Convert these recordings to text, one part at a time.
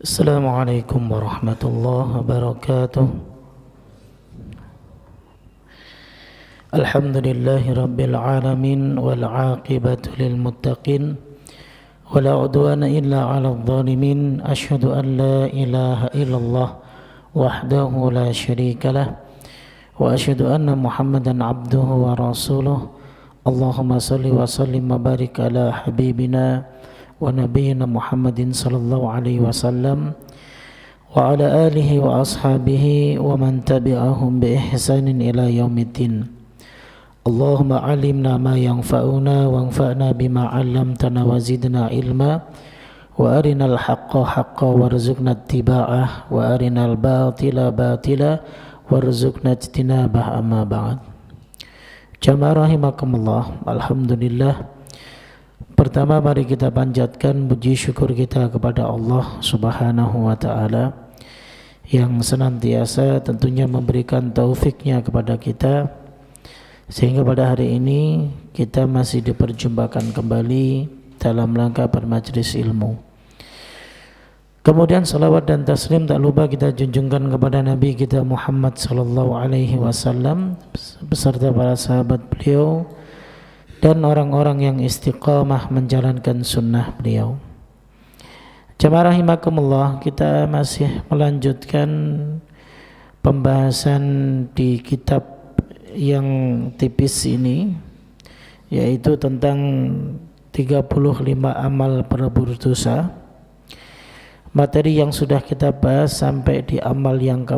Assalamualaikum warahmatullahi wabarakatuh. Alhamdulillahi rabbil alamin wal aqibatu lil muttaqin wala udwana illa 'alal zalimin. Asyhadu an la ilaha illallah wahdahu la syarikalah wa asyhadu anna Muhammadan abduhu wa rasuluh. Allahumma salli wa sallim wa barik ala habibina wa nabiyyina Muhammadin sallallahu alaihi wasallam wa ala alihi wa ashabihi wa man tabi'ahum bi ihsanin ila yaumiddin. Allahumma alimna ma yanfa'una wanfa'na bima 'allamtana wa zidna ilma wa arinal haqqa haqqan warzuqna ittiba'ah wa arinal batila batila warzuqna ijtinabah. Amma ba'd. Jamaah rahimakumullah, alhamdulillah. Pertama, mari kita panjatkan puji syukur kita kepada Allah Subhanahu wa ta'ala yang senantiasa tentunya memberikan taufiknya kepada kita sehingga pada hari ini kita masih diperjumpakan kembali dalam rangka bermajlis ilmu. Kemudian salawat dan taslim tak lupa kita junjungkan kepada Nabi kita Muhammad sallallahu alaihi wasallam beserta para sahabat beliau dan orang-orang yang istiqamah menjalankan sunnah beliau. Jamaah rahimakumullah, kita masih melanjutkan pembahasan di kitab yang tipis ini, yaitu tentang 35 amal pelebur dosa. Materi yang sudah kita bahas sampai di amal yang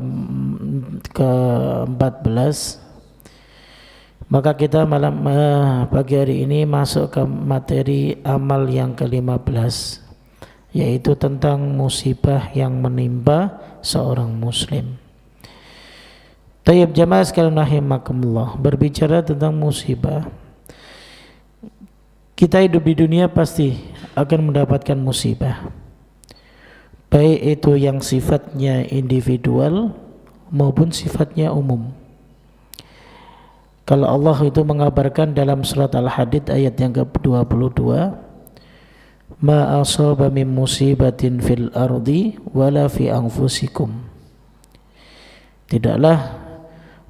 ke-14. Maka kita pagi hari ini masuk ke materi amal yang ke-15, yaitu tentang musibah yang menimpa seorang muslim. Tayyib jamaah sekalian rahimakumullah, berbicara tentang musibah. Kita hidup di dunia pasti akan mendapatkan musibah, baik itu yang sifatnya individual maupun sifatnya umum. Kalau Allah itu mengabarkan dalam surat Al-Hadid ayat yang ke-22, ma asaba min musibatin fil ardi wala fi anfusikum. Tidaklah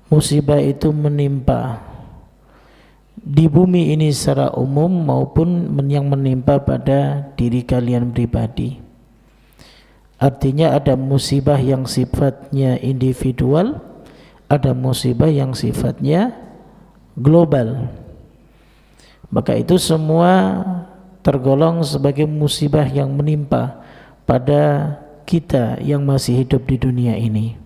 musibah itu menimpa di bumi ini secara umum maupun yang menimpa pada diri kalian pribadi. Artinya ada musibah yang sifatnya individual, ada musibah yang sifatnya global. Maka itu semua tergolong sebagai musibah yang menimpa pada kita yang masih hidup di dunia ini.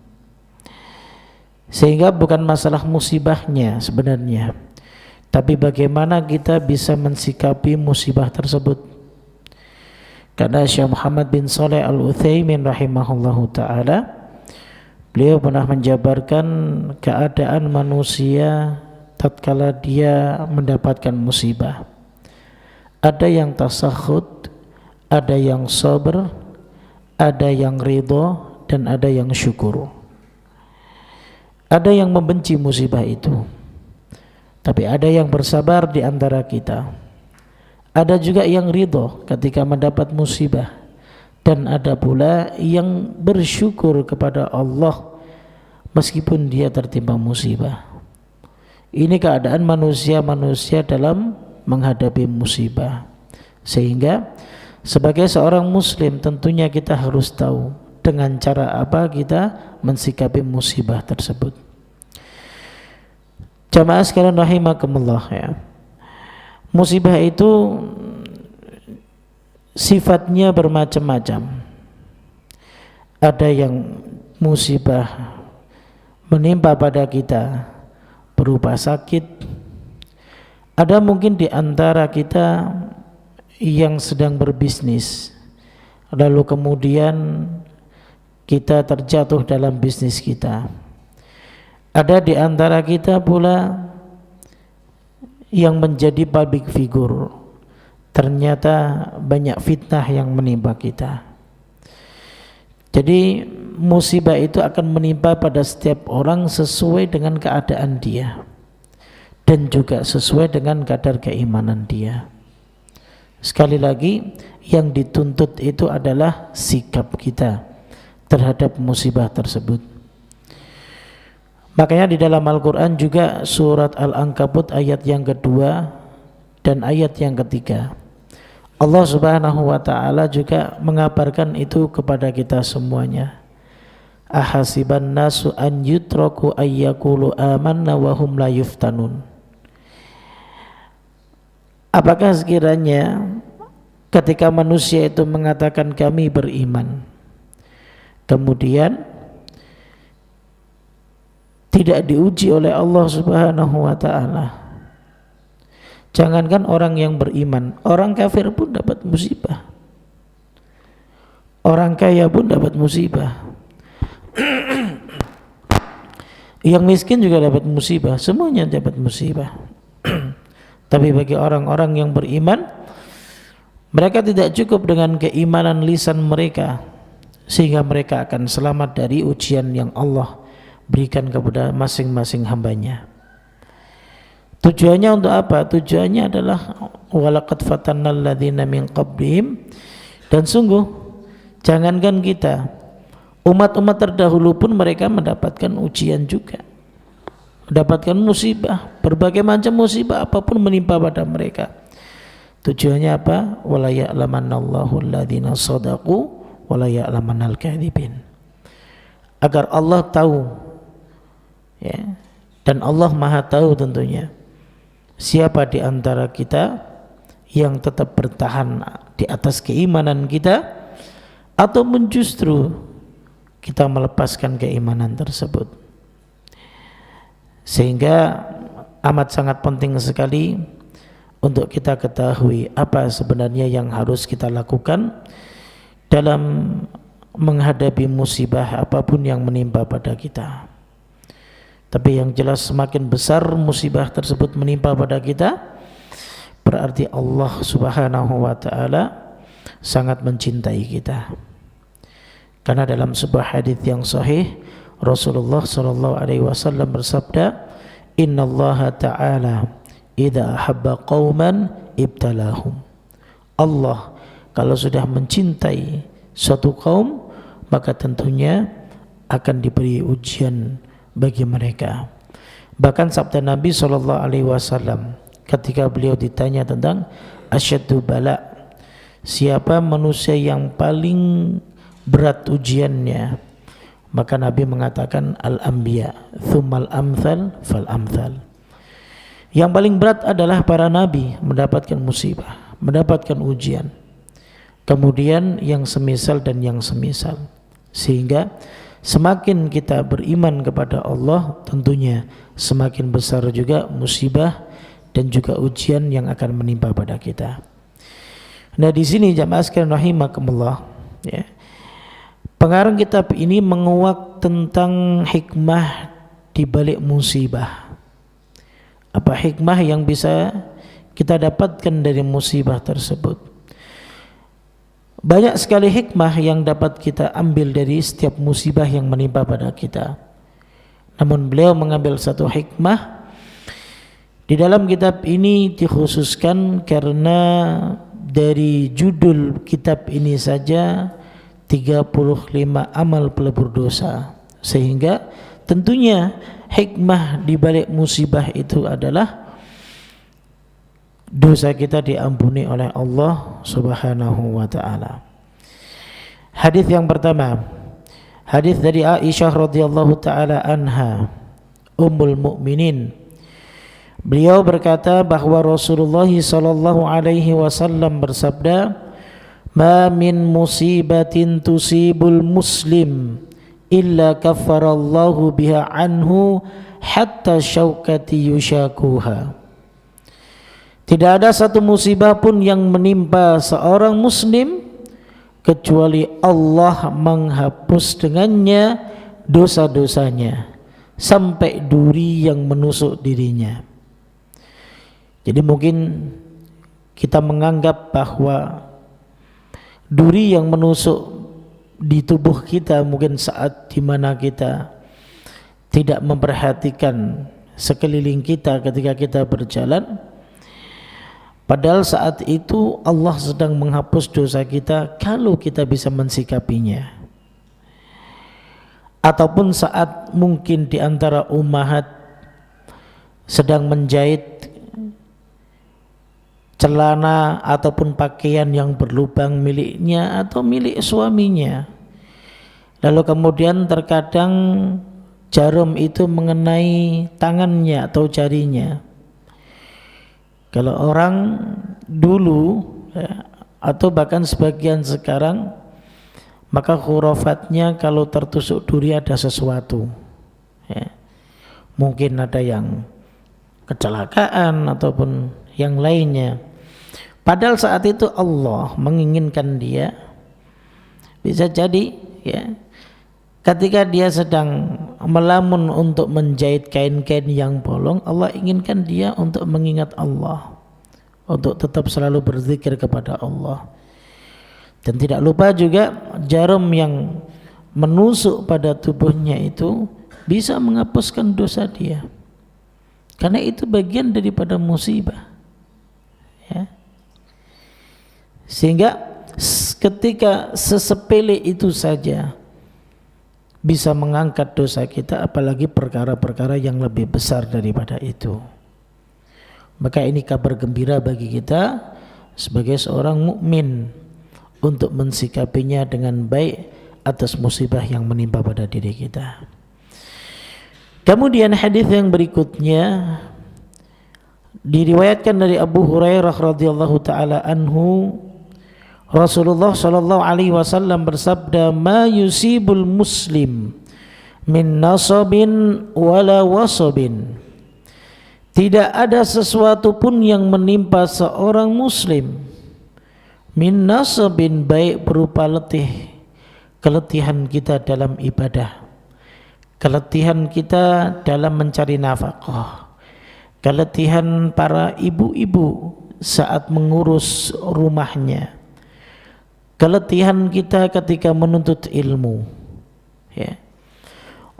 Sehingga bukan masalah musibahnya sebenarnya, tapi bagaimana kita bisa mensikapi musibah tersebut. Karena Syekh Muhammad bin Shalih Al-Utsaimin rahimahullahu ta'ala, beliau pernah menjabarkan keadaan manusia tatkala dia mendapatkan musibah. Ada yang tasakhut, ada yang sabar, ada yang ridha, dan ada yang syukur. Ada yang membenci musibah itu, tapi ada yang bersabar di antara kita. Ada juga yang ridha ketika mendapat musibah, dan ada pula yang bersyukur kepada Allah meskipun dia tertimpa musibah. Ini keadaan manusia-manusia dalam menghadapi musibah. Sehingga sebagai seorang muslim tentunya kita harus tahu dengan cara apa kita mensikapi musibah tersebut. Jamaah sekalian rahimakumullah ya. Musibah itu sifatnya bermacam-macam. Ada yang musibah menimpa pada kita berupa sakit. Ada mungkin di antara kita yang sedang berbisnis, lalu kemudian kita terjatuh dalam bisnis kita. Ada di antara kita pula yang menjadi public figure, ternyata banyak fitnah yang menimpa kita. Jadi musibah itu akan menimpa pada setiap orang sesuai dengan keadaan dia dan juga sesuai dengan kadar keimanan dia. Sekali lagi, yang dituntut itu adalah sikap kita terhadap musibah tersebut. Makanya di dalam Al-Quran juga surat Al-Ankabut ayat yang kedua dan ayat yang ketiga, Allah Subhanahu wa ta'ala juga mengabarkan itu kepada kita semuanya. Ahasiban nasu an yutraku ayyakulu amanna wa hum la yuftanun. Apakah sekiranya ketika manusia itu mengatakan kami beriman, kemudian tidak diuji oleh Allah Subhanahu wa ta'ala? Jangankan orang yang beriman, orang kafir pun dapat musibah, orang kaya pun dapat musibah, yang miskin juga dapat musibah, semuanya dapat musibah. Tapi bagi orang-orang yang beriman, mereka tidak cukup dengan keimanan lisan mereka sehingga mereka akan selamat dari ujian yang Allah berikan kepada masing-masing hambanya. Tujuannya untuk apa? Tujuannya adalah walaqad fatannal ladzina min qablihim, dan sungguh jangankan kita, umat-umat terdahulu pun mereka mendapatkan ujian juga, mendapatkan musibah, berbagai macam musibah apapun menimpa pada mereka. Tujuannya apa? Wala ya'lamannallahu alladzina shadaqu wala ya'lamannal kadhibin, agar Allah tahu, ya, dan Allah Maha tahu tentunya siapa di antara kita yang tetap bertahan di atas keimanan kita, ataupun justru kita melepaskan keimanan tersebut. Sehingga amat sangat penting sekali untuk kita ketahui apa sebenarnya yang harus kita lakukan dalam menghadapi musibah apapun yang menimpa pada kita. Tapi yang jelas semakin besar musibah tersebut menimpa pada kita, berarti Allah Subhanahu wa ta'ala sangat mencintai kita. Karena dalam sebuah hadis yang sahih, Rasulullah sallallahu alaihi wasallam bersabda, "Innallaha ta'ala idza ahabba qauman ibtalahum." Allah kalau sudah mencintai suatu kaum, maka tentunya akan diberi ujian bagi mereka. Bahkan sabda Nabi sallallahu alaihi wasallam ketika beliau ditanya tentang asyaddu bala, siapa manusia yang paling berat ujiannya, maka Nabi mengatakan al-anbiya tsummal amthal fal amthal. Yang paling berat adalah para nabi mendapatkan musibah, mendapatkan ujian, kemudian yang semisal dan yang semisal. Sehingga semakin kita beriman kepada Allah, tentunya semakin besar juga musibah dan juga ujian yang akan menimpa pada kita. Nah, di sini jamaah sekalian rahimakumullah, ya, pengarang kitab ini menguak tentang hikmah di balik musibah. Apa hikmah yang bisa kita dapatkan dari musibah tersebut? Banyak sekali hikmah yang dapat kita ambil dari setiap musibah yang menimpa pada kita. Namun beliau mengambil satu hikmah di dalam kitab ini dikhususkan karena dari judul kitab ini saja 35 amal pelebur dosa, sehingga tentunya hikmah di balik musibah itu adalah dosa kita diampuni oleh Allah Subhanahu wa ta'ala. Hadis yang pertama, hadis dari Aisyah radhiyallahu ta'ala anha, Ummul Mukminin. Beliau berkata bahwa Rasulullah sallallahu alaihi wasallam bersabda, "Ma min musibatin tusibul muslim illa kaffarallahu biha anhu hatta syaukati yushakuha." Tidak ada satu musibah pun yang menimpa seorang muslim kecuali Allah menghapus dengannya dosa-dosanya sampai duri yang menusuk dirinya. Jadi mungkin kita menganggap bahwa duri yang menusuk di tubuh kita mungkin saat dimana kita tidak memperhatikan sekeliling kita ketika kita berjalan, Padahal saat itu Allah sedang menghapus dosa kita kalau kita bisa mensikapinya. Ataupun saat mungkin di antara ummahat sedang menjahit celana ataupun pakaian yang berlubang miliknya atau milik suaminya, lalu kemudian terkadang jarum itu mengenai tangannya atau jarinya. Kalau orang dulu ya, atau bahkan sebagian sekarang, maka khurafatnya kalau tertusuk duri ada sesuatu ya. Mungkin ada yang kecelakaan ataupun yang lainnya. Padahal saat itu Allah menginginkan dia, bisa jadi ya, ketika dia sedang melamun untuk menjahit kain-kain yang bolong, Allah inginkan dia untuk mengingat Allah, untuk tetap selalu berzikir kepada Allah. Dan tidak lupa juga jarum yang menusuk pada tubuhnya itu bisa menghapuskan dosa dia, karena itu bagian daripada musibah ya. Sehingga ketika sesepele itu saja bisa mengangkat dosa kita, apalagi perkara-perkara yang lebih besar daripada itu. Maka ini kabar gembira bagi kita sebagai seorang mukmin untuk mensikapinya dengan baik atas musibah yang menimpa pada diri kita. Kemudian hadis yang berikutnya diriwayatkan dari Abu Hurairah radhiyallahu taala anhu, Rasulullah sallallahu alaihi wasallam bersabda, "Ma yusibul muslim min nasabin wala wasabin." Tidak ada sesuatu pun yang menimpa seorang muslim min nasabin, baik berupa letih, keletihan kita dalam ibadah, keletihan kita dalam mencari nafkah, keletihan para ibu-ibu saat mengurus rumahnya, keletihan kita ketika menuntut ilmu ya.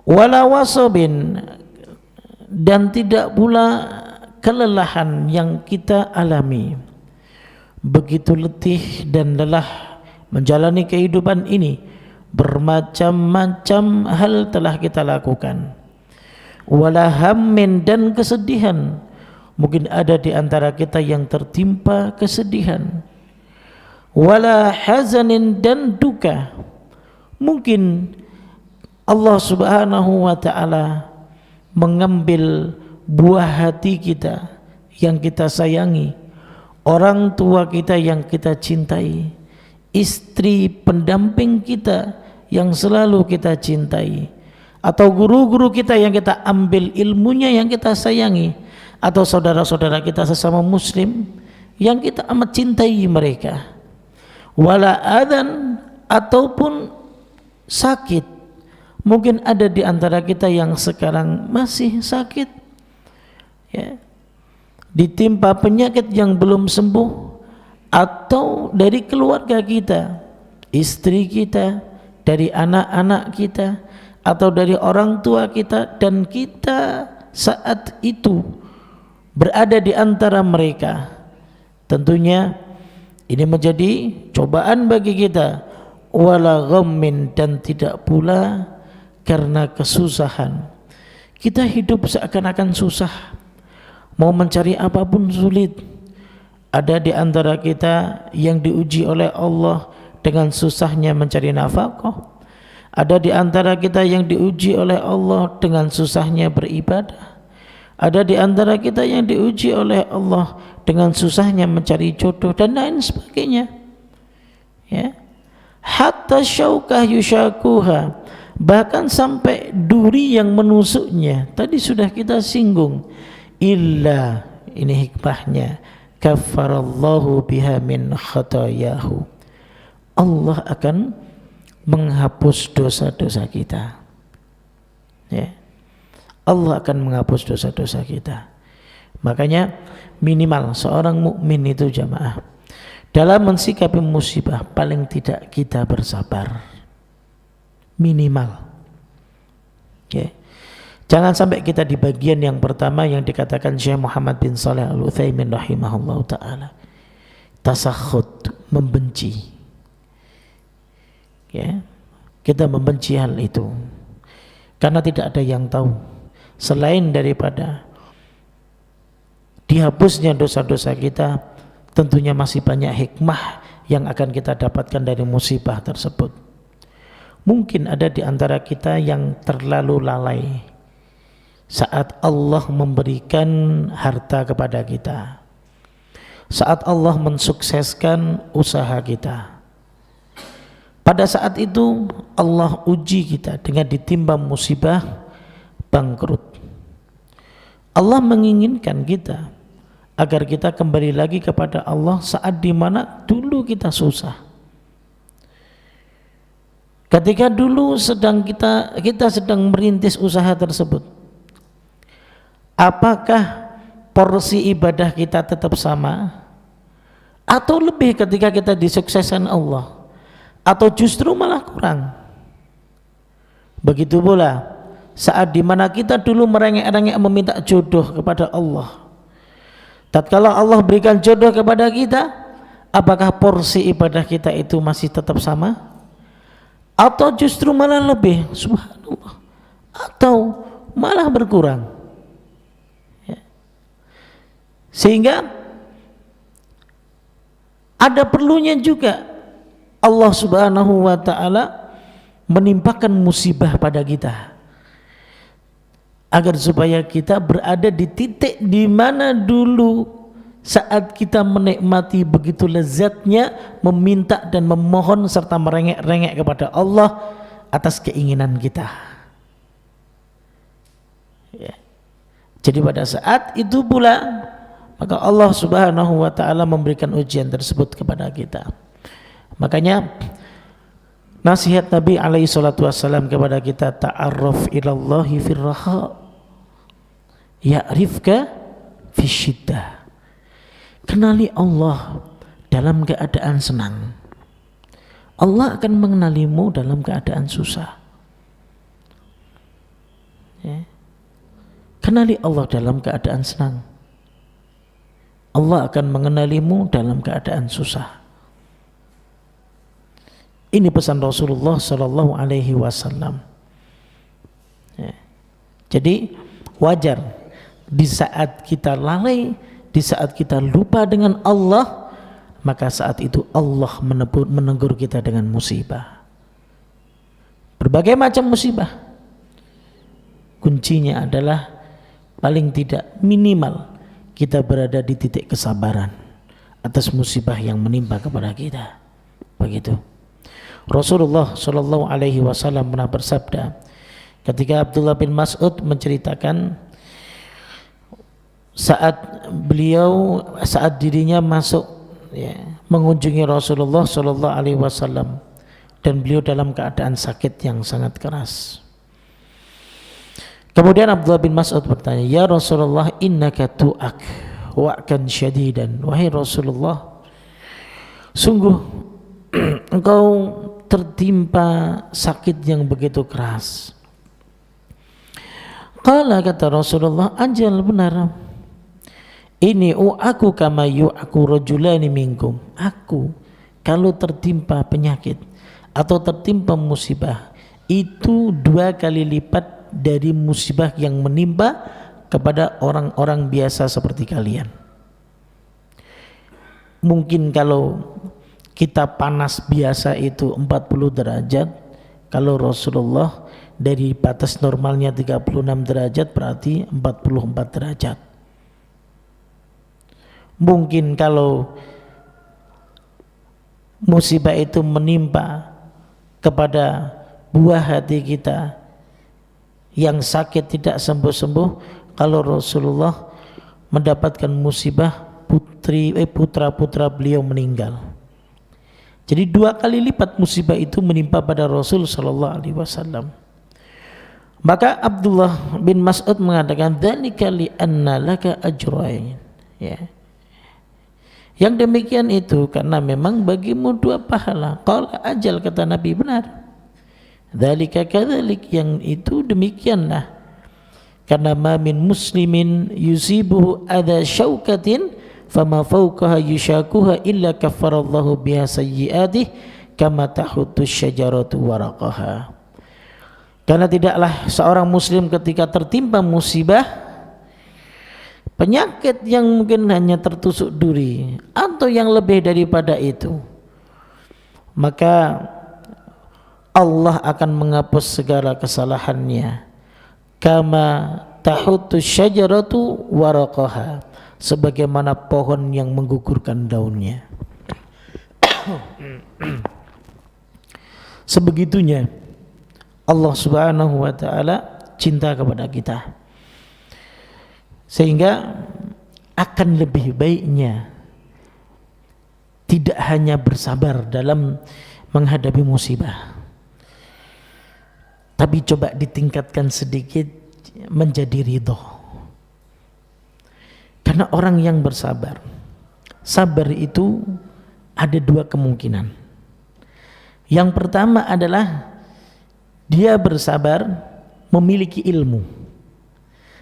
Wala wasabin, dan tidak pula kelelahan yang kita alami. Begitu letih dan lelah menjalani kehidupan ini, bermacam-macam hal telah kita lakukan. Wala hammin, dan kesedihan, mungkin ada di antara kita yang tertimpa kesedihan. Wala hazanin, dan duka, mungkin Allah subhanahu wa ta'ala mengambil buah hati kita yang kita sayangi, orang tua kita yang kita cintai, istri pendamping kita yang selalu kita cintai, atau guru-guru kita yang kita ambil ilmunya yang kita sayangi, atau saudara-saudara kita sesama muslim yang kita amat cintai mereka. Wala adan, ataupun sakit, mungkin ada di antara kita yang sekarang masih sakit ya, ditimpa penyakit yang belum sembuh, atau dari keluarga kita, istri kita, dari anak-anak kita, atau dari orang tua kita, dan kita saat itu berada di antara mereka. Tentunya ini menjadi cobaan bagi kita. Wala ghammin, dan tidak pula karena kesusahan. Kita hidup seakan-akan susah, mau mencari apapun sulit. Ada di antara kita yang diuji oleh Allah dengan susahnya mencari nafkah. Ada di antara kita yang diuji oleh Allah dengan susahnya beribadah. Ada di antara kita yang diuji oleh Allah dengan susahnya mencari jodoh dan lain sebagainya ya. Hatta syaukah yushakuha, bahkan sampai duri yang menusuknya. Tadi sudah kita singgung. Illa, ini hikmahnya, kafarallahu biha min khatayahu, Allah akan menghapus dosa-dosa kita ya. Allah akan menghapus dosa-dosa kita. Makanya minimal seorang mukmin itu jamaah, dalam mensikapi musibah paling tidak kita bersabar, minimal. Okay. Jangan sampai kita di bagian yang pertama yang dikatakan Syekh Muhammad bin Shalih Al-Utsaimin rahimahullah ta'ala, tasakhut, membenci. Ya, kita membenci hal itu karena tidak ada yang tahu selain daripada dihapusnya dosa-dosa kita. Tentunya masih banyak hikmah yang akan kita dapatkan dari musibah tersebut. Mungkin ada di antara kita yang terlalu lalai saat Allah memberikan harta kepada kita, saat Allah mensukseskan usaha kita. Pada saat itu Allah uji kita dengan ditimpa musibah, bangkrut. Allah menginginkan kita agar kita kembali lagi kepada Allah saat dimana dulu kita susah. Ketika dulu kita sedang merintis usaha tersebut, apakah porsi ibadah kita tetap sama atau lebih ketika kita disukseskan Allah, atau justru malah kurang? Begitu pula saat dimana kita dulu merengek-rengek meminta jodoh kepada Allah, tatkala Allah berikan jodoh kepada kita, apakah porsi ibadah kita itu masih tetap sama atau justru malah lebih, subhanallah, atau malah berkurang? Sehingga ada perlunya juga Allah subhanahu wa ta'ala menimpakan musibah pada kita, agar supaya kita berada di titik di mana dulu saat kita menikmati begitu lezatnya meminta dan memohon serta merengek-rengek kepada Allah atas keinginan kita. Ya. Jadi pada saat itu pula maka Allah subhanahu wa ta'ala memberikan ujian tersebut kepada kita. Makanya nasihat Nabi alaihi salatu wassalam kepada kita, ta'arraf ilallahi firraha ya'rifka fisyiddah. Kenali Allah dalam keadaan senang, Allah akan mengenalimu dalam keadaan susah. Ya. Kenali Allah dalam keadaan senang, Allah akan mengenalimu dalam keadaan susah. Ini pesan Rasulullah Sallallahu Alaihi Wasallam. Ya. Jadi wajar di saat kita lalai, di saat kita lupa dengan Allah, maka saat itu Allah menegur kita dengan musibah. Berbagai macam musibah. Kuncinya adalah paling tidak minimal kita berada di titik kesabaran atas musibah yang menimpa kepada kita. Begitu. Rasulullah Shallallahu Alaihi Wasallam pernah bersabda ketika Abdullah bin Mas'ud menceritakan saat dirinya masuk mengunjungi Rasulullah Shallallahu Alaihi Wasallam dan beliau dalam keadaan sakit yang sangat keras. Kemudian Abdullah bin Mas'ud bertanya, "Ya Rasulullah, innaka tu'ak wa'kan syadidan." Wahai Rasulullah, sungguh engkau tertimpa sakit yang begitu keras. Qala, kata Rasulullah, ajal, benar. Ini aku kama yu'aku rajulani minkum. Aku kalau tertimpa penyakit atau tertimpa musibah itu 2 kali lipat dari musibah yang menimpa kepada orang-orang biasa seperti kalian. Mungkin kalau kita panas biasa itu 40 derajat, kalau Rasulullah dari batas normalnya 36 derajat berarti 44 derajat. Mungkin kalau musibah itu menimpa kepada buah hati kita yang sakit tidak sembuh-sembuh, kalau Rasulullah mendapatkan musibah putra-putra beliau meninggal. Jadi 2 kali lipat musibah itu menimpa pada Rasul Sallallahu Alaihi Wasallam. Maka Abdullah bin Mas'ud mengatakan, dzalika li anna laka ajrain. Ya. Yang demikian itu karena memang bagimu 2 pahala. Qala ajal, kata Nabi, benar. Dzalika kadzalik, yang itu demikianlah. Karena ma min muslimin yusibuhu adha syaukatin fama fawqaha yushakuha illa kaffarallahu biha sayyi'atih kama tahuttus syajaratu waraqaha. Karena tidaklah seorang muslim ketika tertimpa musibah, penyakit yang mungkin hanya tertusuk duri atau yang lebih daripada itu, maka Allah akan menghapus segala kesalahannya. Kama tahuttus syajaratu waraqaha, sebagaimana pohon yang menggugurkan daunnya. Sebegitunya Allah Subhanahu wa ta'ala cinta kepada kita, sehingga akan lebih baiknya tidak hanya bersabar dalam menghadapi musibah, tapi coba ditingkatkan sedikit menjadi ridho. Karena orang yang bersabar, sabar itu ada dua kemungkinan. Yang pertama adalah dia bersabar memiliki ilmu,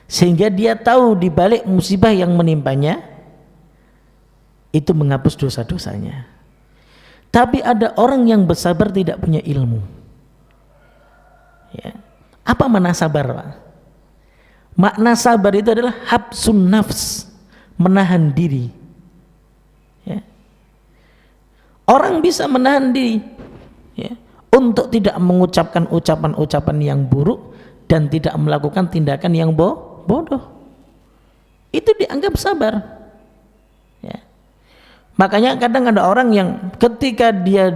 sehingga dia tahu di balik musibah yang menimpanya itu menghapus dosa-dosanya. Tapi ada orang yang bersabar tidak punya ilmu. Ya. Apa makna sabar, Pak? Makna sabar itu adalah habsun nafs, menahan diri. Ya. Orang bisa menahan diri, ya, untuk tidak mengucapkan ucapan-ucapan yang buruk dan tidak melakukan tindakan yang bodoh. Itu dianggap sabar. Ya. Makanya kadang ada orang yang ketika dia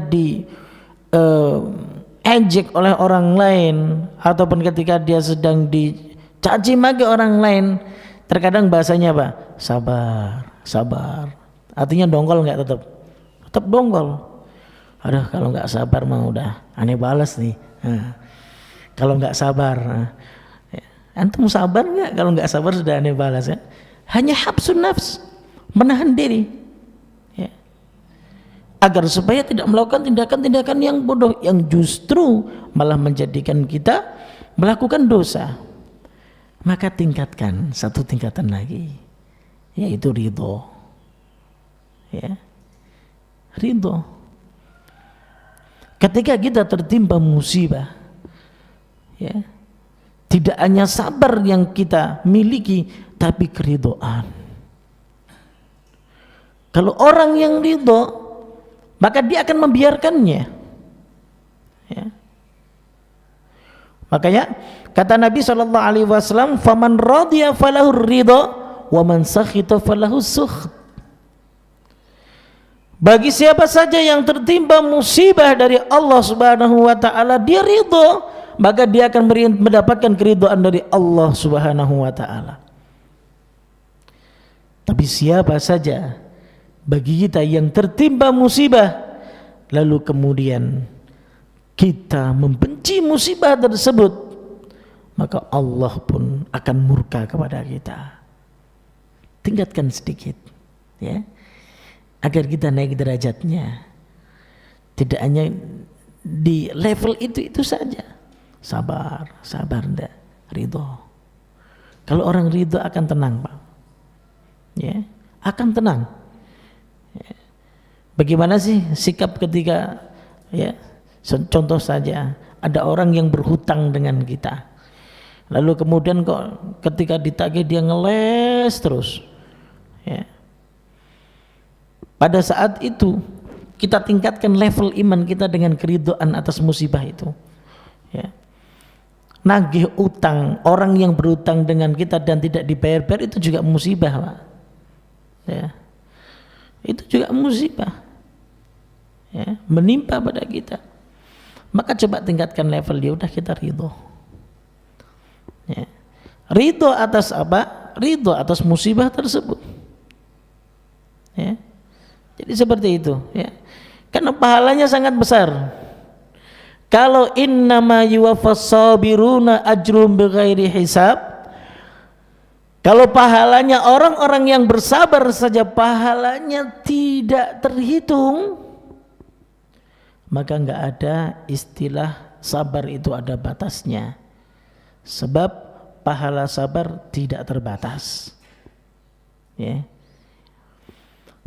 ejek oleh orang lain, ataupun ketika dia sedang dicaci maki orang lain, terkadang bahasanya apa? Sabar. Artinya dongkol nggak? Tetap dongkol. Aduh, kalau nggak sabar mah udah aneh balas nih. Kalau nggak sabar, antum sabar nggak? Kalau nggak sabar sudah aneh balas, ya. Hanya habsun nafs, menahan diri, ya. Agar supaya tidak melakukan tindakan-tindakan yang bodoh, yang justru malah menjadikan kita melakukan dosa. Maka tingkatkan satu tingkatan lagi, yaitu ridho, ya. Ridho. Ketika kita tertimpa musibah, ya, tidak hanya sabar yang kita miliki, tapi keridhaan. Kalau orang yang ridho, maka dia akan membiarkannya, ya. Makanya kata Nabi SAW, faman radiya falahu ridho wa man sakhita falahu sukht. Bagi siapa saja yang tertimpa musibah dari Allah Subhanahu wa ta'ala, dia ridho, maka dia akan mendapatkan keridhaan dari Allah Subhanahu wa ta'ala. Tapi siapa saja bagi kita yang tertimpa musibah, lalu kemudian kita membenci musibah tersebut, maka Allah pun akan murka kepada kita. Tingkatkan sedikit, ya, agar kita naik derajatnya. Tidak hanya di level itu saja. Sabar ndak, ridho. Kalau orang ridho akan tenang, Pak, ya, akan tenang, ya. Bagaimana sih sikap ketika, ya, contoh saja ada orang yang berhutang dengan kita, lalu kemudian kok ketika ditagih dia ngeles terus, ya. Pada saat itu kita tingkatkan level iman kita dengan keridhaan atas musibah itu, ya. Nagih utang, orang yang berutang dengan kita dan tidak dibayar-bayar, itu juga musibah, Pak, ya. Itu juga musibah, ya, menimpa pada kita. Maka coba tingkatkan level dia, udah kita ridho, ya. Ridho atas apa? Ridho atas musibah tersebut, ya. Jadi seperti itu, ya. Karena pahalanya sangat besar. Kalau innama yuwaffas sabiruna ajrum bighairi hisab, kalau pahalanya orang-orang yang bersabar saja pahalanya tidak terhitung, maka enggak ada istilah sabar itu ada batasnya. Sebab pahala sabar tidak terbatas. Ya.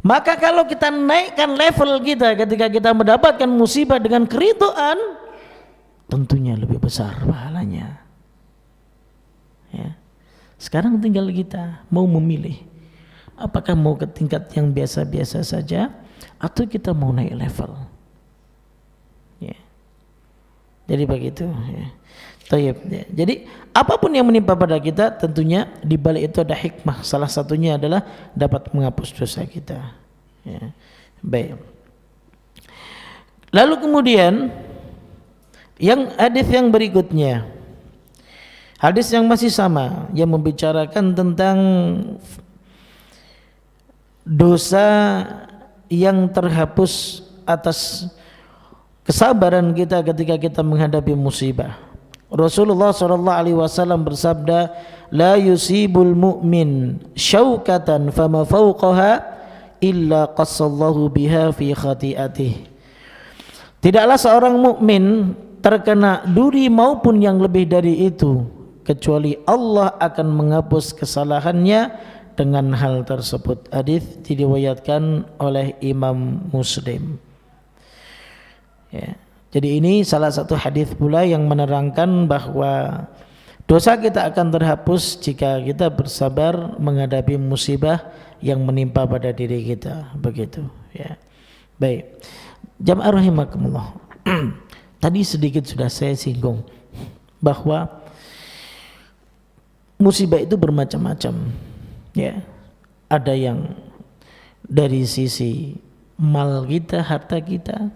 Maka kalau kita naikkan level kita ketika kita mendapatkan musibah dengan keridhaan, tentunya lebih besar pahalanya. Ya. Sekarang tinggal kita mau memilih, apakah mau ke tingkat yang biasa-biasa saja atau kita mau naik level. Ya. Jadi begitu. Ya. Ya. Jadi apapun yang menimpa pada kita, tentunya di balik itu ada hikmah. Salah satunya adalah dapat menghapus dosa kita. Ya. Baik. Lalu kemudian yang hadis yang berikutnya, hadis yang masih sama, yang membicarakan tentang dosa yang terhapus atas kesabaran kita ketika kita menghadapi musibah. Rasulullah SAW bersabda, la yusibul mu'min syaukatan fama fawqaha illa qassallahu biha fi khati'atih. Tidaklah seorang mukmin terkena duri maupun yang lebih dari itu, kecuali Allah akan menghapus kesalahannya dengan hal tersebut. Hadis diriwayatkan oleh Imam Muslim. Ya. Jadi ini salah satu hadis pula yang menerangkan bahwa dosa kita akan terhapus jika kita bersabar menghadapi musibah yang menimpa pada diri kita. Begitu. Ya. Baik. Jamaah rahimakumullah. Tadi sedikit sudah saya singgung bahwa musibah itu bermacam-macam. Ya. Ada yang dari sisi mal kita, harta kita,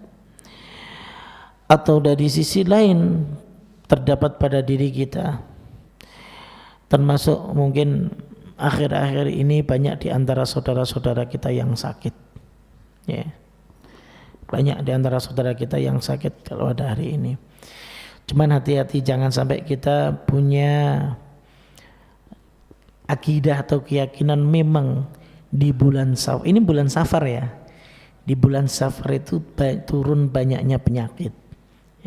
atau dari sisi lain terdapat pada diri kita. Termasuk mungkin akhir-akhir ini banyak di antara saudara-saudara kita yang sakit. Ya. Banyak di antara saudara kita yang sakit kalau ada hari ini. Cuman hati-hati, jangan sampai kita punya akidah atau keyakinan memang di bulan Safar, ini bulan Safar ya, di bulan Safar itu turun banyaknya penyakit.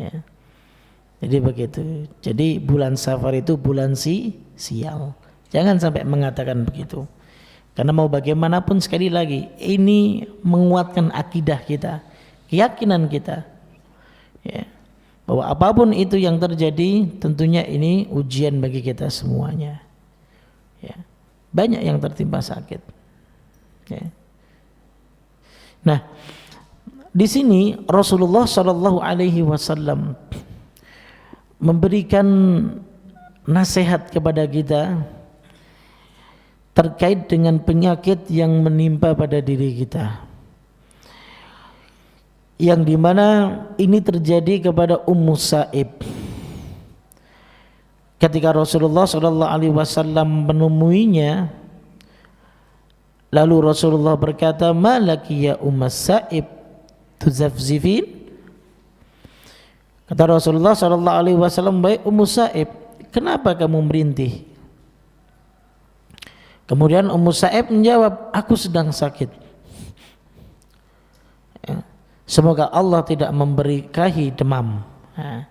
Ya. Jadi begitu. Jadi bulan Safar itu bulan sial. Jangan sampai mengatakan begitu. Karena mau bagaimanapun, sekali lagi, ini menguatkan akidah kita, keyakinan kita. Ya. Bahwa apapun itu yang terjadi, tentunya ini ujian bagi kita semuanya. Ya. Banyak yang tertimpa sakit. Ya. Nah, di sini Rasulullah SAW memberikan nasihat kepada kita terkait dengan penyakit yang menimpa pada diri kita, yang dimana ini terjadi kepada Ummu Sa'ib. Ketika Rasulullah SAW menemuinya, lalu Rasulullah berkata, "Malaki ya Ummu Sa'ib tuzafzifin?" Kata Rasulullah SAW, "Baik Ummu Sa'ib, kenapa kamu merintih?" Kemudian Ummu Sa'ib menjawab, "Aku sedang sakit." Ya. Semoga Allah tidak memberkahi demam. Nah,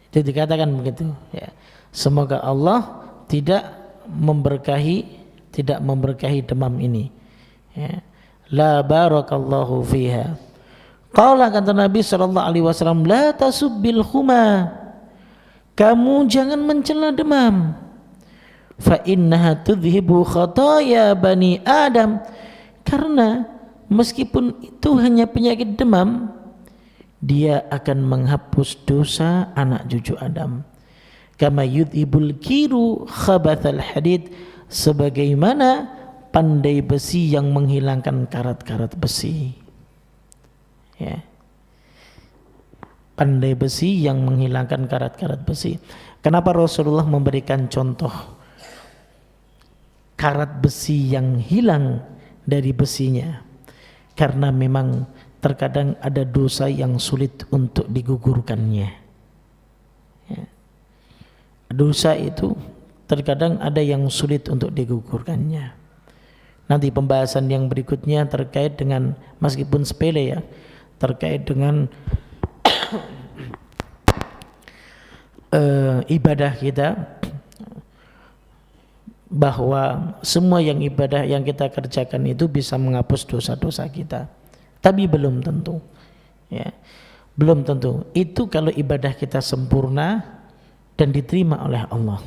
itu dikatakan begitu. Ya. Semoga Allah tidak memberkahi demam ini. Ya. La barakallahu fiha. Qala, kata Nabi SAW, la tasubbil huma, kamu jangan mencela demam. Fa innaha tudhibu khataya bani Adam, karena meskipun itu hanya penyakit demam, dia akan menghapus dosa anak cucu Adam. Kama yudhibul kiru khabathal hadid, sebagaimana pandai besi yang menghilangkan karat-karat besi. Ya. Pandai besi yang menghilangkan karat-karat besi. Kenapa Rasulullah memberikan contoh karat besi yang hilang dari besinya? Karena memang terkadang ada dosa yang sulit untuk digugurkannya. Ya. Dosa itu terkadang ada yang sulit untuk digugurkannya. Nanti pembahasan yang berikutnya terkait dengan, meskipun sepele ya, terkait dengan ibadah kita, bahwa semua yang ibadah yang kita kerjakan itu bisa menghapus dosa-dosa kita, tapi belum tentu, ya, belum tentu. Itu kalau ibadah kita sempurna dan diterima oleh Allah.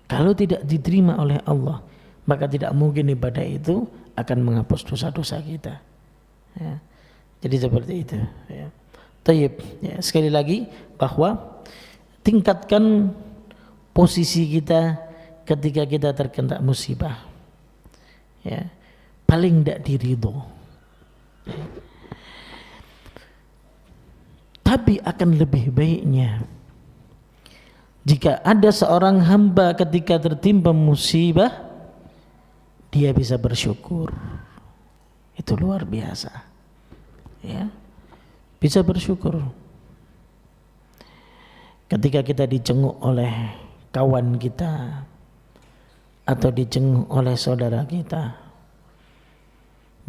Kalau tidak diterima oleh Allah, maka tidak mungkin ibadah itu akan menghapus dosa-dosa kita, ya. Jadi seperti itu, ya. Tayyib, ya, sekali lagi bahwa tingkatkan posisi kita ketika kita terkena musibah, ya, paling tidak diridho, tapi akan lebih baiknya jika ada seorang hamba ketika tertimpa musibah dia bisa bersyukur. Itu luar biasa, ya, bisa bersyukur ketika kita dicenguk oleh kawan kita atau dicenguk oleh saudara kita.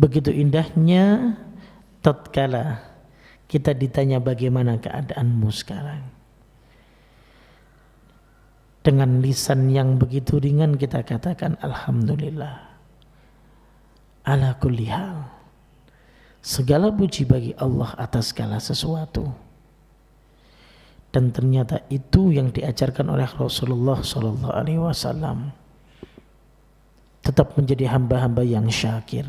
Begitu indahnya tatkala kita ditanya bagaimana keadaanmu sekarang. Dengan lisan yang begitu ringan kita katakan alhamdulillah. Ala kulli hal. Segala puji bagi Allah atas segala sesuatu. Dan ternyata itu yang diajarkan oleh Rasulullah sallallahu alaihi wasallam. Tetap menjadi hamba-hamba yang syakir,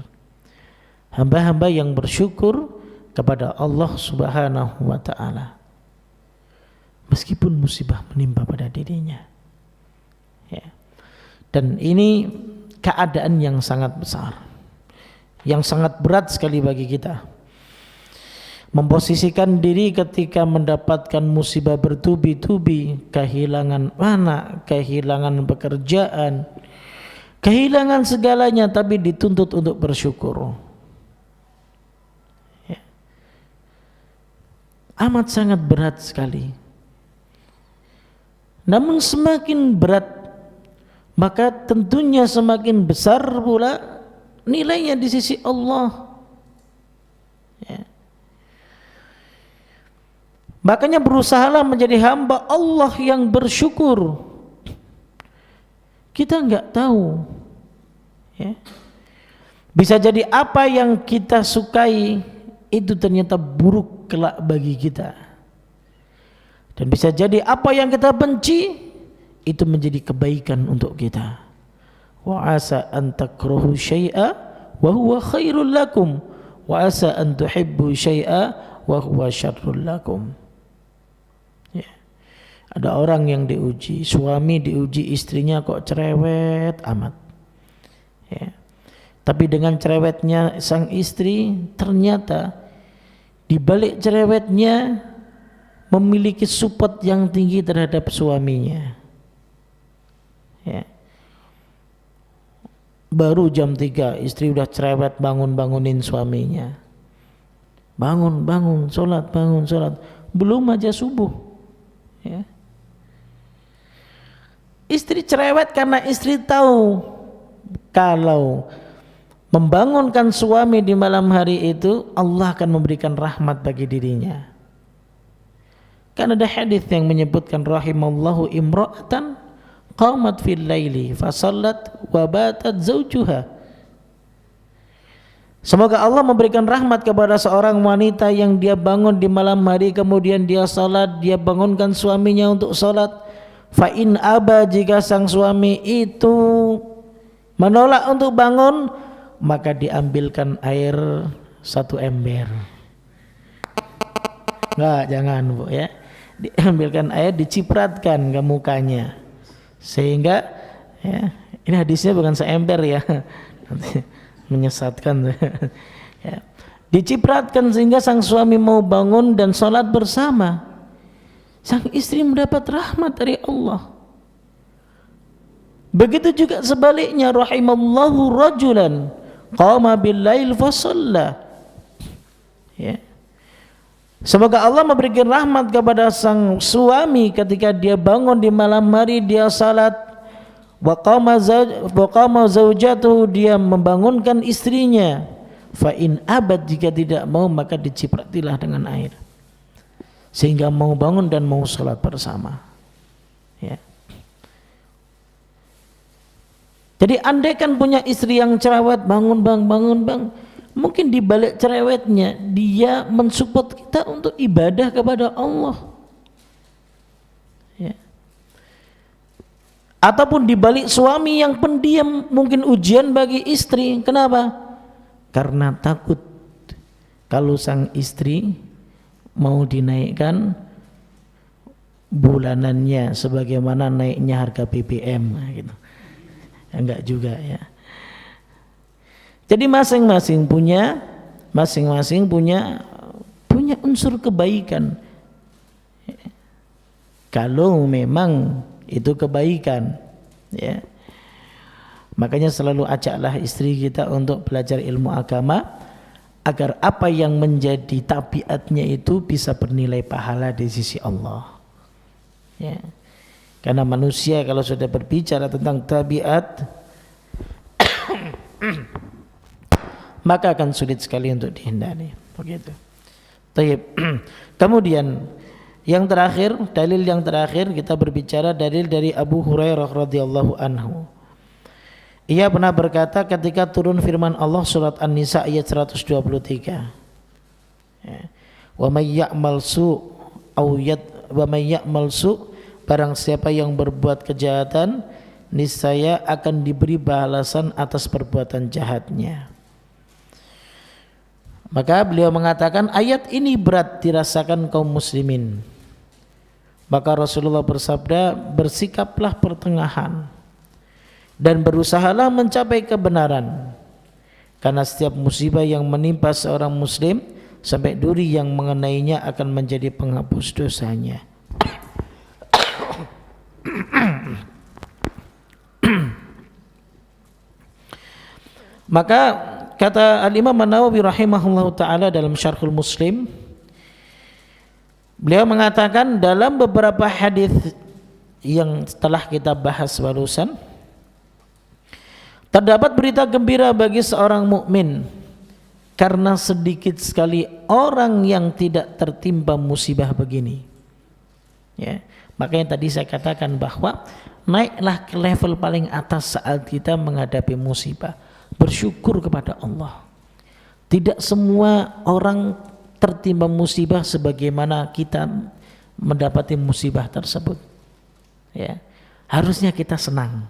hamba-hamba yang bersyukur kepada Allah Subhanahu wa ta'ala meskipun musibah menimpa pada dirinya, ya. Dan ini keadaan yang sangat besar, yang sangat berat sekali bagi kita, memposisikan diri ketika mendapatkan musibah bertubi-tubi, kehilangan anak, kehilangan pekerjaan, kehilangan segalanya, tapi dituntut untuk bersyukur, ya. Amat sangat berat sekali. Namun semakin berat, maka tentunya semakin besar pula nilainya di sisi Allah, ya. Makanya berusahalah menjadi hamba Allah yang bersyukur. Kita enggak tahu, ya. Bisa jadi apa yang kita sukai itu ternyata buruk kelak bagi kita. Dan bisa jadi apa yang kita benci itu menjadi kebaikan untuk kita. Wa asa an takrahu syai'a wa huwa khairul lakum wa asa an tuhibbu syai'a wa huwa syarrul lakum. Ada orang yang diuji, suami diuji istrinya kok cerewet amat, ya. Tapi dengan cerewetnya sang istri, ternyata di balik cerewetnya memiliki support yang tinggi terhadap suaminya, ya. Baru jam 3 istri udah cerewet bangun-bangunin suaminya. Bangun, sholat, belum aja subuh, ya. Istri cerewet karena istri tahu kalau membangunkan suami di malam hari itu Allah akan memberikan rahmat bagi dirinya. Kan ada hadis yang menyebutkan rahimallahu imra'atan qamat fil laili fasallat wa batat zawjuha. Semoga Allah memberikan rahmat kepada seorang wanita yang dia bangun di malam hari kemudian dia salat, dia bangunkan suaminya untuk salat. Fa in aba, jika sang suami itu menolak untuk bangun, maka diambilkan air 1 ember. Enggak, jangan Bu, ya. Diambilkan air, dicipratkan ke mukanya. Sehingga, ya, ini hadisnya bukan seember ya. Nanti menyesatkan. Ya. Dicipratkan sehingga sang suami mau bangun dan sholat bersama. Sang istri mendapat rahmat dari Allah. Begitu juga sebaliknya, rahimallahu rajulan qama bil lail fa shalla, ya. Semoga Allah memberikan rahmat kepada sang suami ketika dia bangun di malam hari dia salat. Wa qama zaujatuhu, dia membangunkan istrinya. Fa in abad, jika tidak mau maka dicipratilah dengan air sehingga mau bangun dan mau sholat bersama, ya. Jadi andai kan punya istri yang cerewet, bangun bang, mungkin di balik cerewetnya dia mensupport kita untuk ibadah kepada Allah. Ya. Ataupun di balik suami yang pendiam, mungkin ujian bagi istri. Kenapa? Karena takut kalau sang istri mau dinaikkan bulanannya sebagaimana naiknya harga BBM gitu. Enggak juga ya. Jadi masing-masing punya unsur kebaikan. Kalau memang itu kebaikan, ya. Makanya selalu ajaklah istri kita untuk belajar ilmu agama agar apa yang menjadi tabiatnya itu bisa bernilai pahala di sisi Allah. Ya. Karena manusia kalau sudah berbicara tentang tabiat maka akan sulit sekali untuk dihindari. Begitu. Kemudian dalil yang terakhir kita berbicara dalil dari Abu Hurairah radhiyallahu anhu. Ia pernah berkata ketika turun firman Allah surat An-Nisa ayat 123. Ya. Wa may ya'mal su' barang siapa yang berbuat kejahatan niscaya akan diberi balasan atas perbuatan jahatnya. Maka beliau mengatakan ayat ini berat dirasakan kaum muslimin. Maka Rasulullah bersabda, bersikaplah pertengahan dan berusahalah mencapai kebenaran, karena setiap musibah yang menimpa seorang muslim sampai duri yang mengenainya akan menjadi penghapus dosanya. Maka kata Al-Imam An-Nawawi rahimahullahu ta'ala dalam Syarhul Muslim, beliau mengatakan dalam beberapa hadis yang telah kita bahas barusan terdapat berita gembira bagi seorang mukmin karena sedikit sekali orang yang tidak tertimpa musibah begini. Ya, makanya tadi saya katakan bahwa naiklah ke level paling atas saat kita menghadapi musibah. Bersyukur kepada Allah. Tidak semua orang tertimpa musibah sebagaimana kita mendapati musibah tersebut. Ya, harusnya kita senang,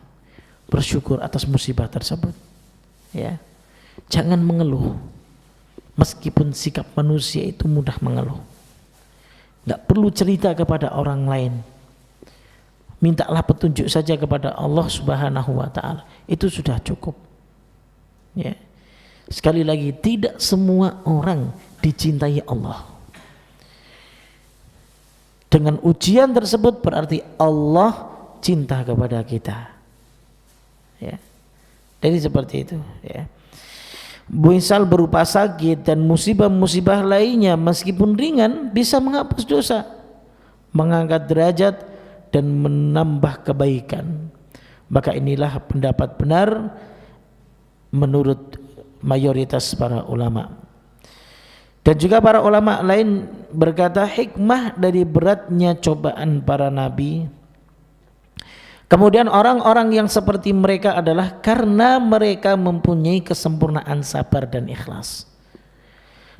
bersyukur atas musibah tersebut. Ya, jangan mengeluh. Meskipun sikap manusia itu mudah mengeluh. Tidak perlu cerita kepada orang lain. Mintalah petunjuk saja kepada Allah Subhanahu wa ta'ala. Itu sudah cukup. Ya. Sekali lagi, tidak semua orang dicintai Allah. Dengan ujian tersebut berarti Allah cinta kepada kita. Ya. Jadi seperti itu. Ya. Misal berupa sakit dan musibah-musibah lainnya meskipun ringan bisa menghapus dosa, mengangkat derajat dan menambah kebaikan. Maka inilah pendapat benar menurut mayoritas para ulama. Dan juga para ulama lain berkata hikmah dari beratnya cobaan para nabi. Kemudian orang-orang yang seperti mereka adalah karena mereka mempunyai kesempurnaan sabar dan ikhlas.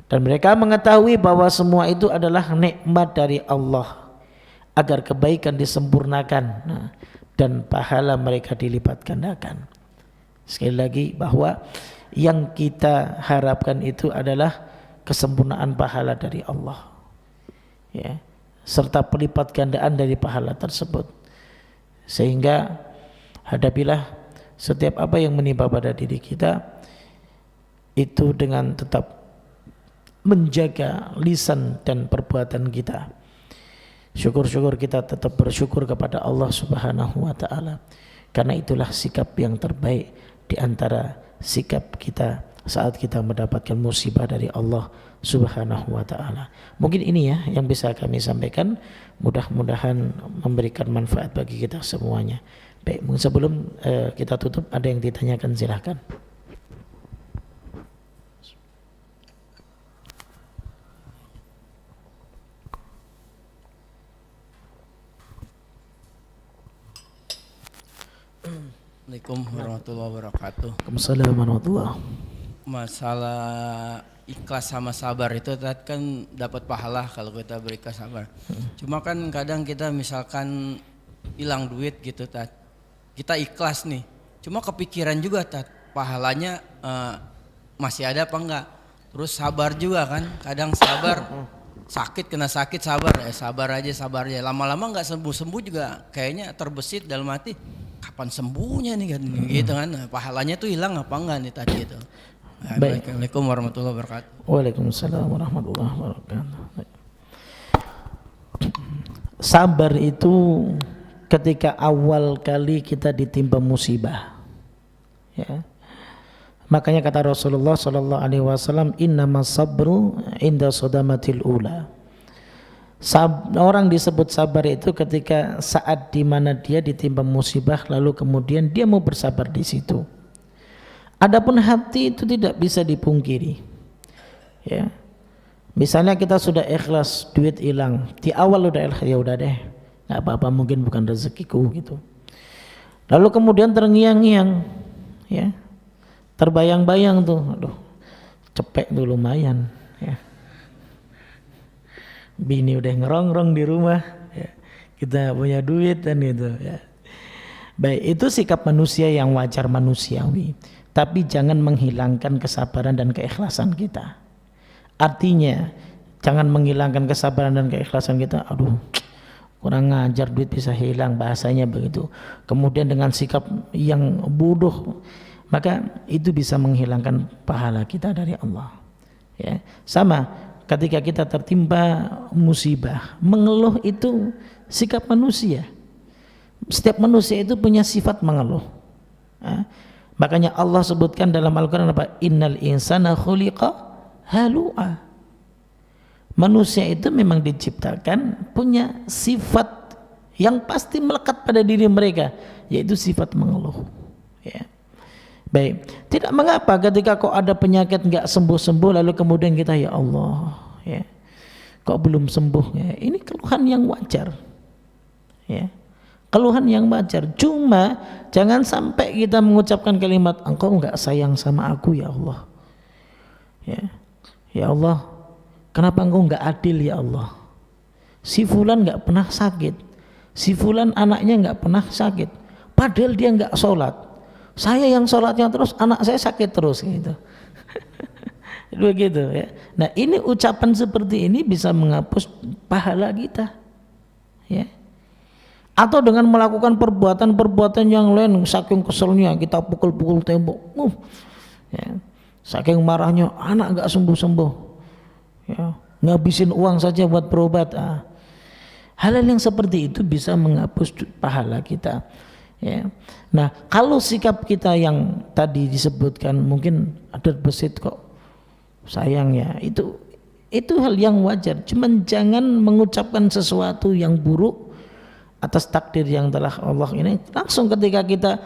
Dan mereka mengetahui bahwa semua itu adalah nikmat dari Allah agar kebaikan disempurnakan dan pahala mereka dilipat gandakan. Sekali lagi bahwa yang kita harapkan itu adalah kesempurnaan pahala dari Allah, ya, serta pelipat gandaan dari pahala tersebut. Sehingga hadapilah setiap apa yang menimpa pada diri kita itu dengan tetap menjaga lisan dan perbuatan kita. Syukur-syukur kita tetap bersyukur kepada Allah Subhanahu wa ta'ala, karena itulah sikap yang terbaik di antara sikap kita saat kita mendapatkan musibah dari Allah Subhanahu wa ta'ala. Mungkin ini ya yang bisa kami sampaikan, mudah-mudahan memberikan manfaat bagi kita semuanya. Baik, sebelum kita tutup, ada yang ditanyakan, silahkan. Assalamualaikum warahmatullahi wabarakatuh. Waalaikumsalam warahmatullahi. Masalah ikhlas sama sabar itu tadi kan dapat pahala kalau kita berikhlas sabar. Cuma kan kadang kita misalkan hilang duit gitu Tat. Kita ikhlas nih. Cuma kepikiran juga Tat, pahalanya masih ada apa enggak? Terus sabar juga kan. Kadang sabar sakit kena sakit sabar sabar aja. Lama-lama enggak sembuh-sembuh juga kayaknya terbesit dalam hati. Kapan sembuhnya nih kan gitu kan. Nah, pahalanya tuh hilang apa enggak nih tadi itu. Baik. Assalamualaikum warahmatullahi wabarakatuh. Waalaikumsalam warahmatullahi wabarakatuh. Sabar itu ketika awal kali kita ditimpa musibah, ya. Makanya kata Rasulullah sallallahu alaihi wasallam, innamas sabru inda sadamatil ula. Orang disebut sabar itu ketika saat dimana dia ditimpa musibah lalu kemudian dia mau bersabar di situ. Adapun hati itu tidak bisa dipungkiri, ya. Misalnya kita sudah ikhlas, duit hilang, di awal udah ikhlas, ya udah deh, nggak apa-apa, mungkin bukan rezekiku gitu. Lalu kemudian terngiang-ngiang, ya, terbayang-bayang tuh, aduh, cepek tuh lumayan, ya. Bini udah ngerongrong di rumah, ya. Kita punya duit dan gitu, ya. Baik, itu sikap manusia yang wajar manusiawi. Tapi jangan menghilangkan kesabaran dan keikhlasan kita. Artinya jangan menghilangkan kesabaran dan keikhlasan kita. Aduh, kurang ngajar, duit bisa hilang, bahasanya begitu. Kemudian dengan sikap yang bodoh, maka itu bisa menghilangkan pahala kita dari Allah, ya. Sama ketika kita tertimpa musibah, mengeluh itu sikap manusia. Setiap manusia itu punya sifat mengeluh, ya. Makanya Allah sebutkan dalam Al-Quran apa? Innal insana khuliqa halu'a. Manusia itu memang diciptakan punya sifat yang pasti melekat pada diri mereka, yaitu sifat mengeluh, ya. Baik, tidak mengapa ketika kok ada penyakit nggak sembuh-sembuh lalu kemudian kita ya Allah, ya, kok belum sembuh, ya. Ini keluhan yang wajar, ya. Keluhan yang wajar, cuma jangan sampai kita mengucapkan kalimat engkau enggak sayang sama aku ya Allah, ya Allah, kenapa engkau enggak adil ya Allah, si fulan enggak pernah sakit, si fulan anaknya enggak pernah sakit, padahal dia enggak sholat, saya yang sholatnya terus, anak saya sakit terus gitu. Begitu, ya. Nah ini ucapan seperti ini bisa menghapus pahala kita, ya. Atau dengan melakukan perbuatan-perbuatan yang lain, saking keselnya kita pukul-pukul tembok, ya. Saking marahnya anak nggak sembuh-sembuh, ya. Ngabisin uang saja buat berobat. Hal-hal yang seperti itu bisa menghapus pahala kita, ya. Nah kalau sikap kita yang tadi disebutkan mungkin ada besit kok sayang, ya, itu hal yang wajar, cuman jangan mengucapkan sesuatu yang buruk atas takdir yang telah Allah ini. Langsung ketika kita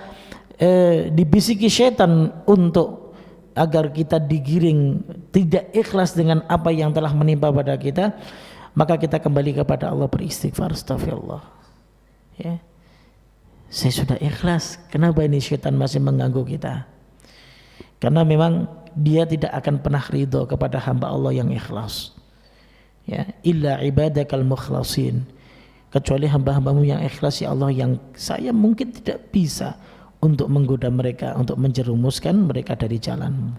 dibisiki syaitan untuk agar kita digiring tidak ikhlas dengan apa yang telah menimpa pada kita, maka kita kembali kepada Allah, beristighfar, astagfirullah, ya, saya sudah ikhlas, kenapa ini syaitan masih mengganggu kita? Karena memang dia tidak akan pernah ridho kepada hamba Allah yang ikhlas, ya, illa ibadakal mukhlasin, kecuali hamba-hambamu yang ikhlas ya Allah, yang saya mungkin tidak bisa untuk menggoda mereka, untuk menjerumuskan mereka dari jalanmu.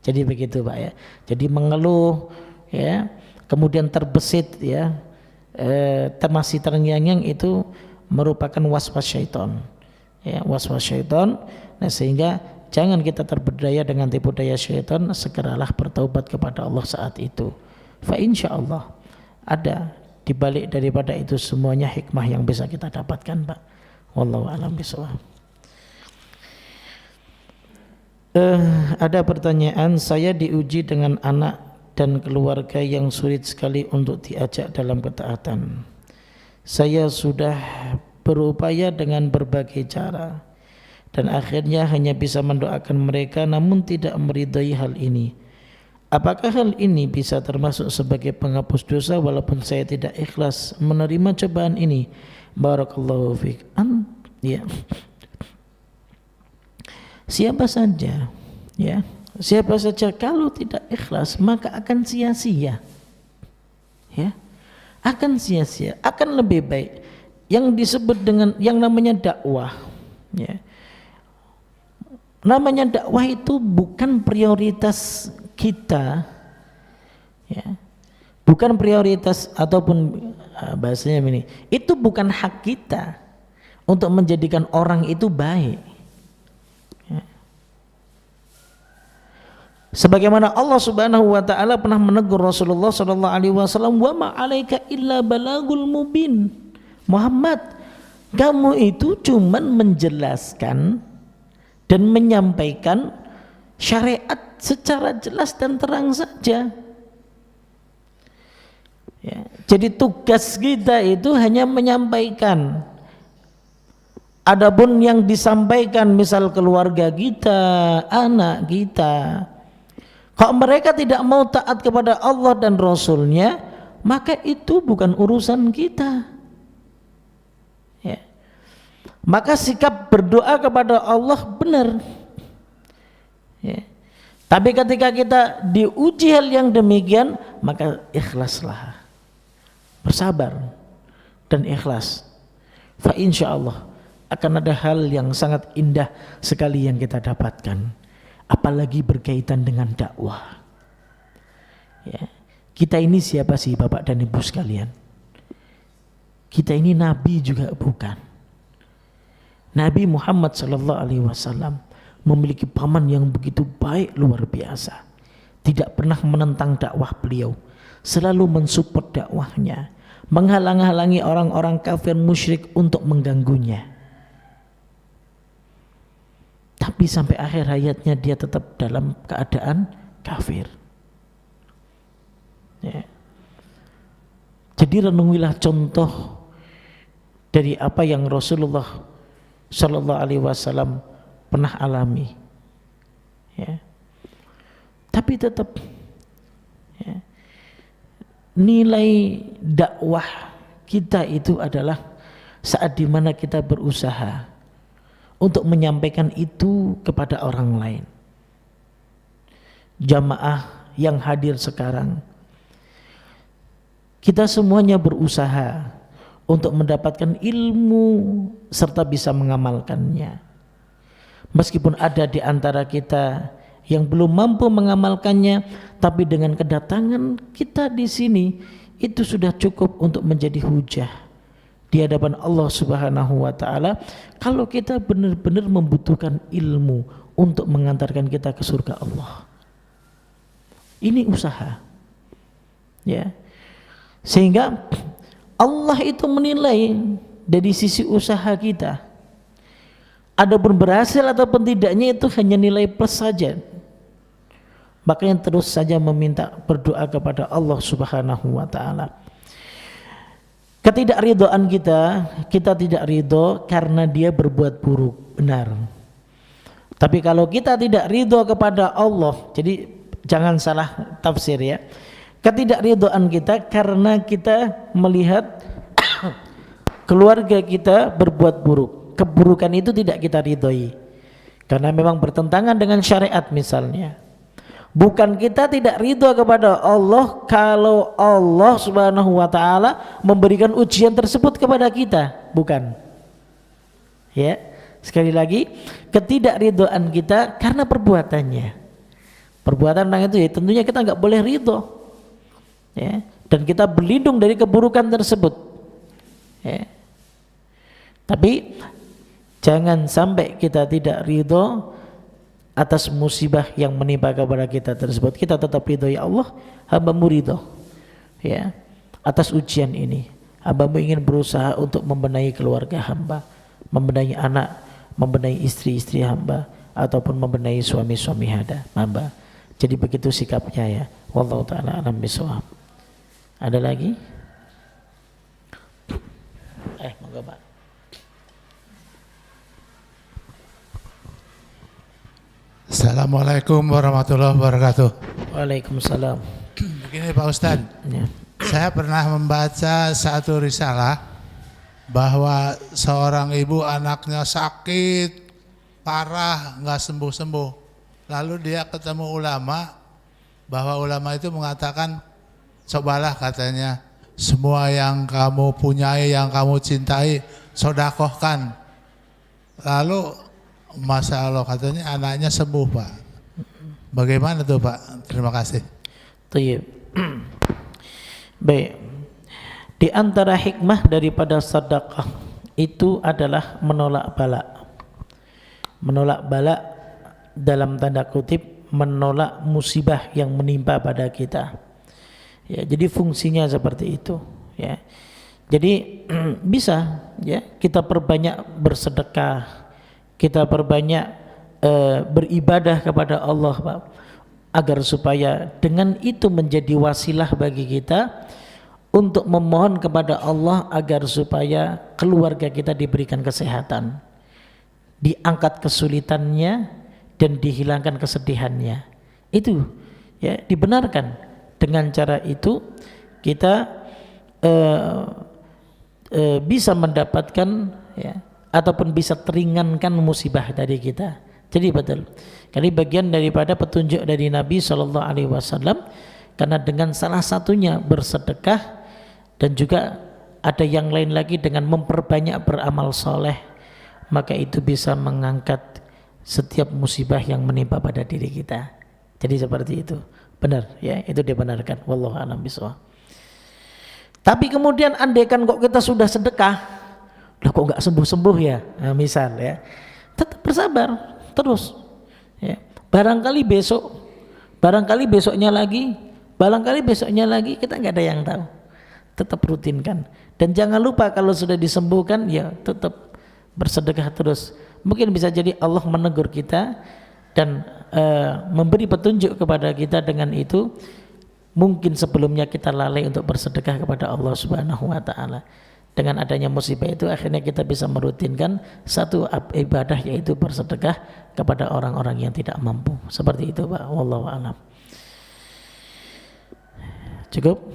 Jadi begitu Pak, ya. Jadi mengeluh, ya, kemudian terbesit, ya, masih terngiang-ngiang, itu merupakan waswas syaitan, ya, waswas syaitan. Nah sehingga jangan kita terberdaya dengan tipu daya syaitan, segeralah bertaubat kepada Allah saat itu. Fa insyaallah ada di balik daripada itu semuanya hikmah yang bisa kita dapatkan, Pak. Wallahu a'lam bishawab. Ada pertanyaan, saya diuji dengan anak dan keluarga yang sulit sekali untuk diajak dalam ketaatan. Saya sudah berupaya dengan berbagai cara dan akhirnya hanya bisa mendoakan mereka namun tidak meridai hal ini. Apakah hal ini bisa termasuk sebagai penghapus dosa walaupun saya tidak ikhlas menerima cobaan ini? Barakallahu fiik. Ya. Siapa saja, ya, siapa saja kalau tidak ikhlas maka akan sia-sia, ya, akan sia-sia, akan lebih baik yang disebut dengan yang namanya dakwah, ya. Namanya dakwah itu bukan prioritas kita, ya, bukan prioritas ataupun bahasanya ini, itu bukan hak kita untuk menjadikan orang itu baik. Sebagaimana Allah Subhanahu wa taala pernah menegur Rasulullah sallallahu alaihi wasallam, "Wa ma 'alaika illa balagul mubin." Muhammad, kamu itu cuman menjelaskan dan menyampaikan syariat secara jelas dan terang saja. Ya, jadi tugas kita itu hanya menyampaikan. Adapun yang disampaikan misal keluarga kita, anak kita, kalau mereka tidak mau taat kepada Allah dan Rasulnya, maka itu bukan urusan kita, ya. Maka sikap berdoa kepada Allah benar, ya. Tapi ketika kita diuji hal yang demikian, maka ikhlaslah, bersabar dan ikhlas. Fa insyaallah akan ada hal yang sangat indah sekali yang kita dapatkan, apalagi berkaitan dengan dakwah, ya. Kita ini siapa sih Bapak dan Ibu sekalian? Kita ini nabi juga bukan. Nabi Muhammad sallallahu alaihi wasallam memiliki paman yang begitu baik, luar biasa. Tidak pernah menentang dakwah beliau, selalu mensupport dakwahnya, menghalang-halangi orang-orang kafir musyrik untuk mengganggunya. Tapi sampai akhir hayatnya dia tetap dalam keadaan kafir, ya. Jadi renungilah contoh dari apa yang Rasulullah Sallallahu Alaihi Wasallam pernah alami, ya. Tapi tetap, ya, nilai dakwah kita itu adalah saat dimana kita berusaha untuk menyampaikan itu kepada orang lain. Jamaah yang hadir sekarang, kita semuanya berusaha untuk mendapatkan ilmu serta bisa mengamalkannya. Meskipun ada di antara kita yang belum mampu mengamalkannya, tapi dengan kedatangan kita di sini itu sudah cukup untuk menjadi hujah di hadapan Allah Subhanahu wa taala kalau kita benar-benar membutuhkan ilmu untuk mengantarkan kita ke surga Allah. Ini usaha, ya. Sehingga Allah itu menilai dari sisi usaha kita. Adapun berhasil ataupun tidaknya itu hanya nilai plus saja. Makanya terus saja meminta berdoa kepada Allah Subhanahu wa taala. Ketidakridhaan kita tidak ridho karena dia berbuat buruk, benar. Tapi kalau kita tidak ridho kepada Allah, jadi jangan salah tafsir, ya. Ketidakridhaan kita karena kita melihat keluarga kita berbuat buruk. Keburukan itu tidak kita ridhoi karena memang bertentangan dengan syariat misalnya. Bukan kita tidak ridho kepada Allah kalau Allah Subhanahu wa taala memberikan ujian tersebut kepada kita, bukan. Ya, sekali lagi, ketidakridhaan kita karena perbuatannya. Perbuatan orang itu ya tentunya kita nggak boleh ridho, ya, dan kita berlindung dari keburukan tersebut, ya. Tapi jangan sampai kita tidak ridho atas musibah yang menimpa kepada kita tersebut. Kita tetap ridho, ya Allah, hamba-Mu ridho, ya, atas ujian ini. Hamba-Mu ingin berusaha untuk membenahi keluarga hamba, membenahi anak, membenahi istri-istri hamba, ataupun membenahi suami-suami hamba. Jadi begitu sikapnya, ya. Wallahu ta'ala alam bishawab. Ada lagi? Monggo Pak. Assalamualaikum warahmatullahi wabarakatuh. Waalaikumsalam. Begini Pak Ustadz, ya. Saya pernah membaca satu risalah bahwa seorang ibu anaknya sakit parah, nggak sembuh-sembuh. Lalu dia ketemu ulama, bahwa ulama itu mengatakan, cobalah katanya, semua yang kamu punyai, yang kamu cintai, sodakohkan. Lalu Masya Allah katanya anaknya sembuh Pak. Bagaimana tuh Pak? Terima kasih. Tayyib. Baik. Di antara hikmah daripada sedekah itu adalah menolak bala. Menolak bala dalam tanda kutip menolak musibah yang menimpa pada kita. Ya, jadi fungsinya seperti itu, ya. Jadi bisa ya kita perbanyak bersedekah, kita perbanyak beribadah kepada Allah Pak, agar supaya dengan itu menjadi wasilah bagi kita untuk memohon kepada Allah agar supaya keluarga kita diberikan kesehatan, diangkat kesulitannya dan dihilangkan kesedihannya. Itu ya dibenarkan. Dengan cara itu kita bisa mendapatkan ya, ataupun bisa teringankan musibah dari kita. Jadi betul. Kali bagian daripada petunjuk dari Nabi SAW, karena dengan salah satunya bersedekah dan juga ada yang lain lagi dengan memperbanyak beramal soleh, maka itu bisa mengangkat setiap musibah yang menimpa pada diri kita. Jadi seperti itu. Benar ya, itu dibenarkan. Wallahu a'lam bishawab. Tapi kemudian andaikan kok kita sudah sedekah, loh kok nggak sembuh-sembuh ya, nah, misal ya, tetap bersabar terus ya. Barangkali besoknya lagi, barangkali besoknya lagi, kita nggak ada yang tahu. Tetap rutinkan dan jangan lupa kalau sudah disembuhkan ya tetap bersedekah terus. Mungkin bisa jadi Allah menegur kita dan memberi petunjuk kepada kita dengan itu. Mungkin sebelumnya kita lalai untuk bersedekah kepada Allah Subhanahu wa taala. Dengan adanya musibah itu akhirnya kita bisa merutinkan satu ibadah, yaitu bersedekah kepada orang-orang yang tidak mampu. Seperti itu Pak, wallahu a'lam. Cukup?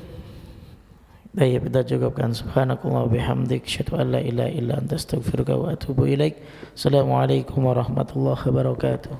Baik, kita cukupkan. Subhanakallah bihamdik, asyhadu an la ilaha illa anta, astaghfiruka wa atubu ilaik. Assalamualaikum warahmatullahi wabarakatuh.